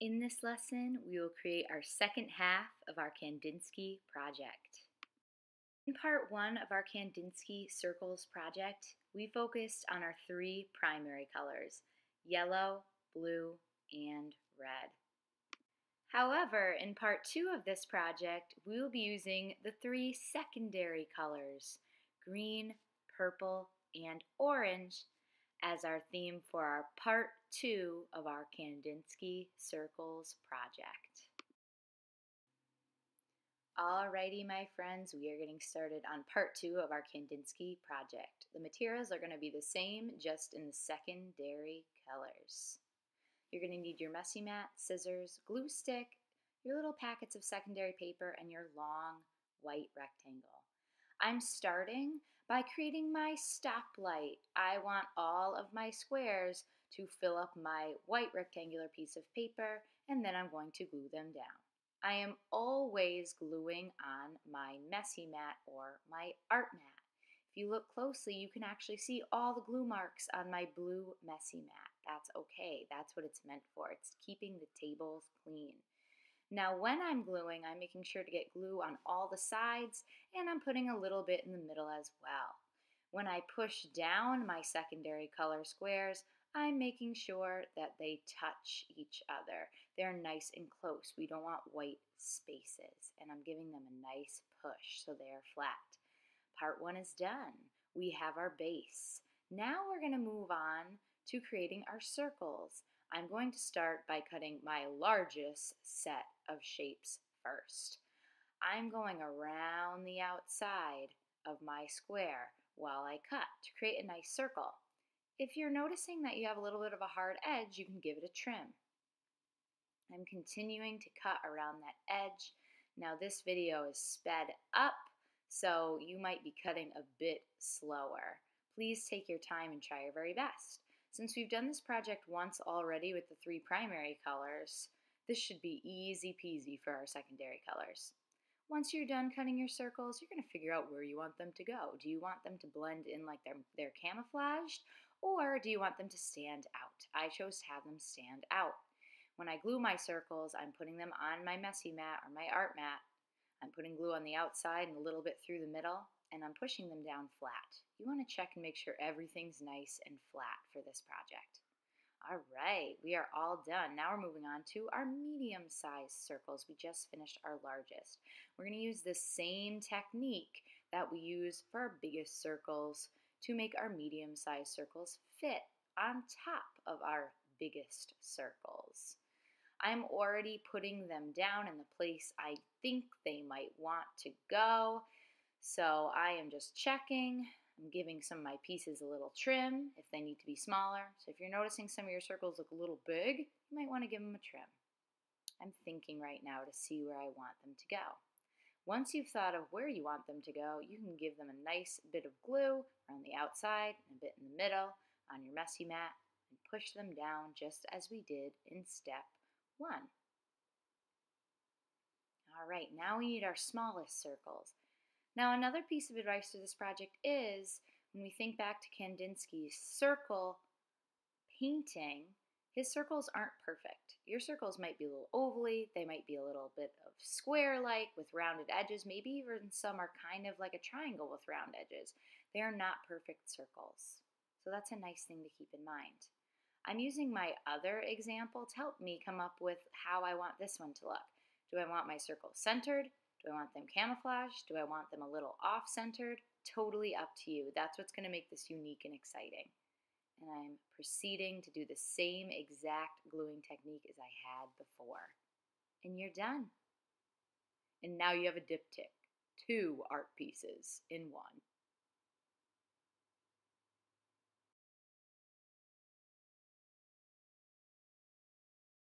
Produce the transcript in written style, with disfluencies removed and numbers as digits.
In this lesson, we will create our second half of our Kandinsky project. In part one of our Kandinsky Circles project, we focused on our three primary colors, yellow, blue, and red. However, in part two of this project, we will be using the three secondary colors, green, purple, and orange, as our theme for our part two of our Kandinsky Circles project. Alrighty, my friends, we are getting started on part two of our Kandinsky project. The materials are going to be the same, just in the secondary colors. You're going to need your messy mat, scissors, glue stick, your little packets of secondary paper, and your long white rectangle. I'm starting by creating my stoplight. I want all of my squares to fill up my white rectangular piece of paper, and then I'm going to glue them down. I am always gluing on my messy mat or my art mat. If you look closely, you can actually see all the glue marks on my blue messy mat. That's okay. That's what it's meant for. It's keeping the tables clean. Now when I'm gluing, I'm making sure to get glue on all the sides, and I'm putting a little bit in the middle as well. When I push down my secondary color squares, I'm making sure that they touch each other. They're nice and close. We don't want white spaces, and I'm giving them a nice push so they are flat. Part one is done. We have our base. Now we're going to move on to creating our circles. I'm going to start by cutting my largest set of shapes first. I'm going around the outside of my square while I cut to create a nice circle. If you're noticing that you have a little bit of a hard edge, you can give it a trim. I'm continuing to cut around that edge. Now this video is sped up, so you might be cutting a bit slower. Please take your time and try your very best. Since we've done this project once already with the three primary colors, this should be easy peasy for our secondary colors. Once you're done cutting your circles, you're going to figure out where you want them to go. Do you want them to blend in like they're camouflaged, or do you want them to stand out? I chose to have them stand out. When I glue my circles, I'm putting them on my messy mat or my art mat. I'm putting glue on the outside and a little bit through the middle, and I'm pushing them down flat. You want to check and make sure everything's nice and flat for this project. All right, we are all done. Now we're moving on to our medium-sized circles. We just finished our largest. We're going to use the same technique that we use for our biggest circles to make our medium-sized circles fit on top of our biggest circles. I'm already putting them down in the place I think they might want to go. So I am just checking. I'm giving some of my pieces a little trim if they need to be smaller. So if you're noticing some of your circles look a little big, you might want to give them a trim. I'm thinking right now to see where I want them to go. Once you've thought of where you want them to go, you can give them a nice bit of glue around the outside and a bit in the middle on your messy mat and push them down just as we did in step one. All right, now we need our smallest circles. Now another piece of advice for this project is, when we think back to Kandinsky's circle painting, his circles aren't perfect. Your circles might be a little ovally, they might be a little bit of square-like with rounded edges, maybe even some are kind of like a triangle with round edges. They are not perfect circles. So that's a nice thing to keep in mind. I'm using my other example to help me come up with how I want this one to look. Do I want my circles centered? Do I want them camouflaged? Do I want them a little off-centered? Totally up to you. That's what's going to make this unique and exciting. And I'm proceeding to do the same exact gluing technique as I had before. And you're done. And now you have a diptych, 2 art pieces in one.